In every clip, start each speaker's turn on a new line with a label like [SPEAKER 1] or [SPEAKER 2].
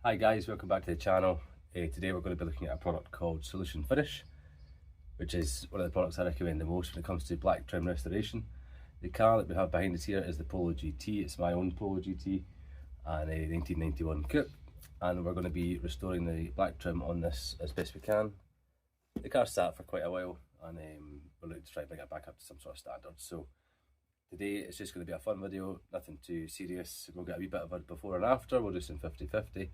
[SPEAKER 1] Hi guys, welcome back to the channel. Today we're going to be looking at a product called Solution Finish, which is one of the products I recommend the most when it comes to black trim restoration. The car that we have behind us here is the Polo GT. It's my own Polo GT and a 1991 coupe, and we're going to be restoring the black trim on this as best we can. The car's sat for quite a while and we're looking to try and bring it back up to some sort of standard. So today it's just going to be a fun video, nothing too serious. We'll get a wee bit of a before and after, we'll do some 50-50.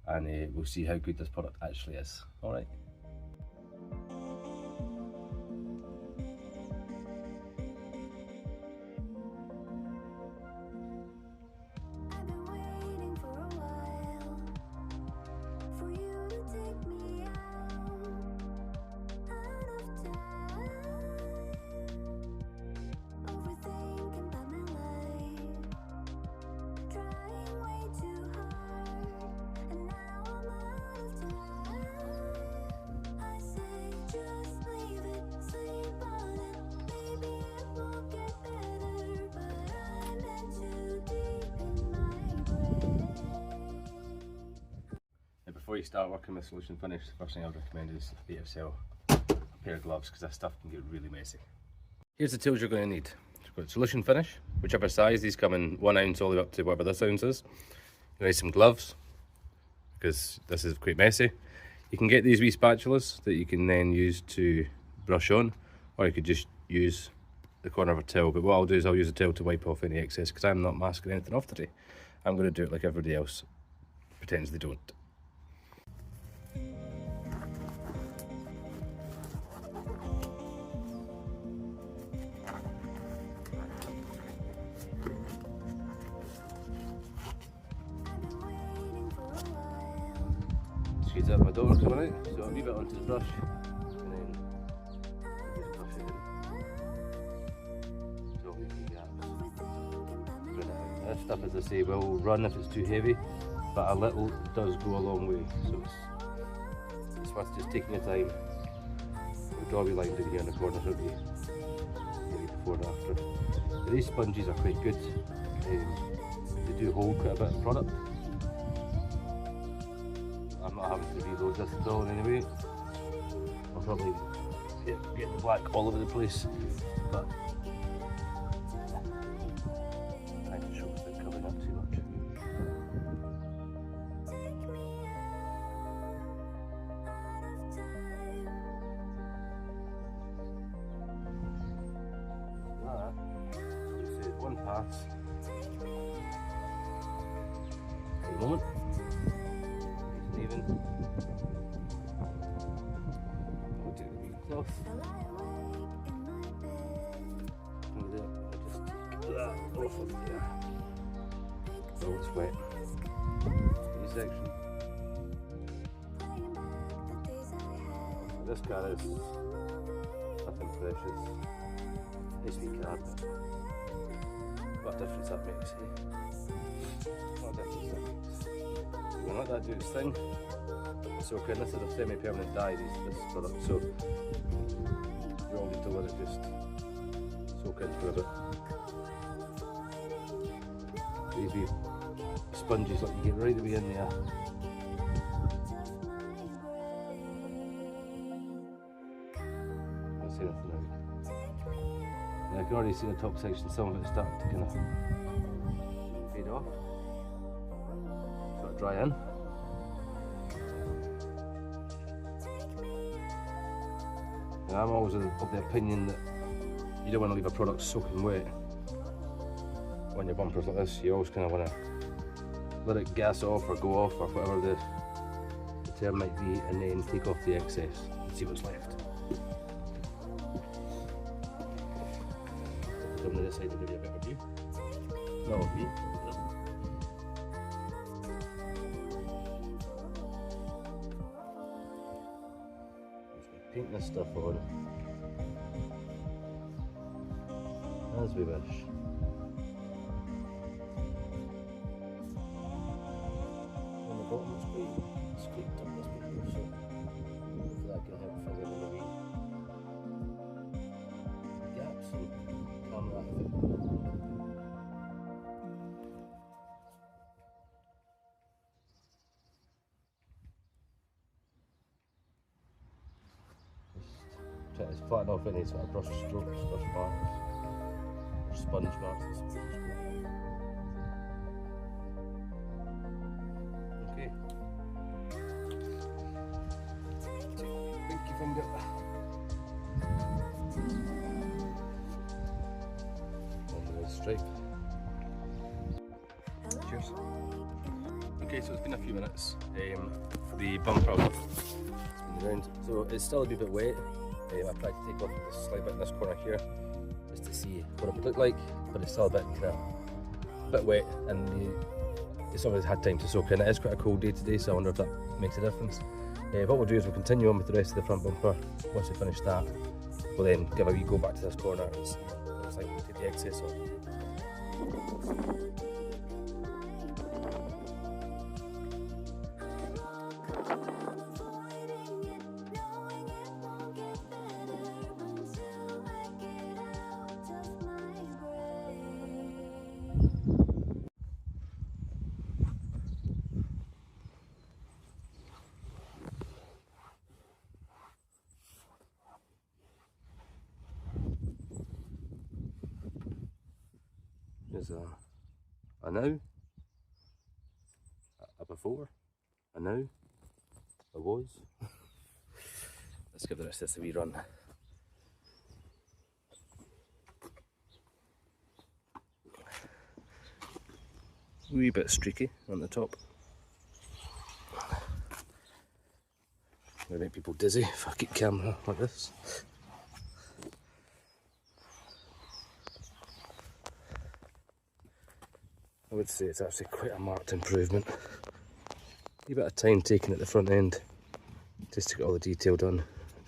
[SPEAKER 1] And we'll see how good this product actually is. Alright. Before you start working with Solution Finish, the first thing I would recommend is get yourself a pair of gloves, because this stuff can get really messy. Here's the tools you're going to need. You've got Solution Finish, whichever size. These come in 1 ounce all the way up to whatever this ounce is. You need some gloves, because this is quite messy. You can get these wee spatulas that you can then use to brush on, or you could just use the corner of a towel. But what I'll do is I'll use a towel to wipe off any excess, because I'm not masking anything off today. I'm going to do it like everybody else pretends they don't. Squeeze out my door coming out, so I'll leave it onto the brush and then just brush it in. So we can get this stuff, as I say, will run if it's too heavy, but a little does go a long way, so it's worth just taking your time. We'll draw a wee line down here in the corner, so it'll be maybe before and after. But these sponges are quite good, they do hold quite a bit of product. I'm not having to reload this at all in any way. I'll probably get the black all over the place, but I can show it's not coming up too much. Just say one pass for the moment. Even I'll do the cloth. And I'll just take that off of there. Oh, it's wet. This section. This car is nothing precious. Nice wee car, but what difference that makes, eh? What difference that makes. We'll let that do its thing. So okay, this is a semi-permanent dye, this product, so you all need to let it just soak in for a bit. These wee sponges, like, you get right away in there. Can't see anything now. And I can already see the top section, some of it starting to kind of fade off. Sort of dry in. And I'm always of the opinion that you don't want to leave a product soaking wet on your bumpers like this. You always kind of want to let it gas off or go off or whatever the term might be, and then take off the excess and see what's left. Come to this side to give you a better view. Not of me. Paint this stuff on as we wish. On the bottom it's quite scraped up this before, so hopefully that can help fill in the wee gaps and calm that a bit. try to flatten off any sort of brush strokes, brush marks, or sponge marks. Okay. Pinky finger. On the red stripe. Cheers. Okay, so it's been a few minutes. The bumper has been around, so it's still a wee bit wet. I tried to take off this slight bit in this corner here just to see what it would look like, but it's still a bit wet, and it's obviously had time to soak in. It is quite a cold day today, so I wonder if that makes a difference. What we'll do is we'll continue on with the rest of the front bumper. Once we finish that, we'll then give a wee go back to this corner and see what it looks like. We'll take the excess off. There's a now, a before, a now, a was. Let's give the rest of this a wee run. Wee bit streaky on the top. Gonna make people dizzy if I keep camera like this. I would say it's actually quite a marked improvement. A bit of time taken at the front end just to get all the detail done.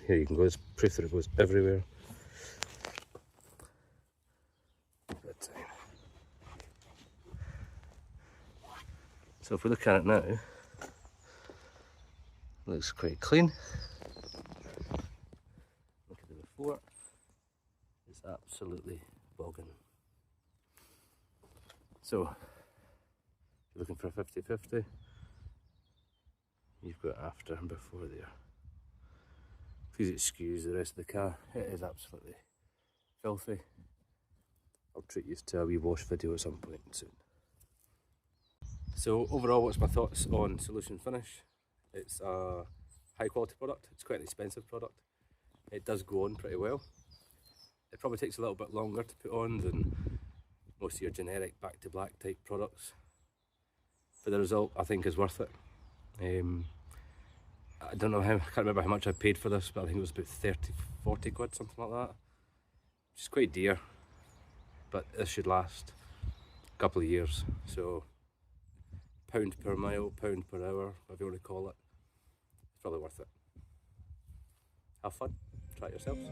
[SPEAKER 1] Here you can go, it's proof that it goes everywhere. A bit of time. So if we look at it now, it looks quite clean. Look at the before, it's absolutely bogging. So, if you're looking for a 50-50, you've got after and before there. Please excuse the rest of the car, it is absolutely filthy. I'll treat you to a wee wash video at some point soon. So overall, what's my thoughts on Solution Finish? It's a high quality product, it's quite an expensive product. It does go on pretty well. It probably takes a little bit longer to put on than most of your generic back to black type products, but the result I think is worth it. I don't know I can't remember how much I paid for this, but I think it was about 30-40 quid, something like that, which is quite dear, but this should last a couple of years. So pound per mile, pound per hour, whatever you want to call it, it's probably worth it. Have fun, try it yourselves.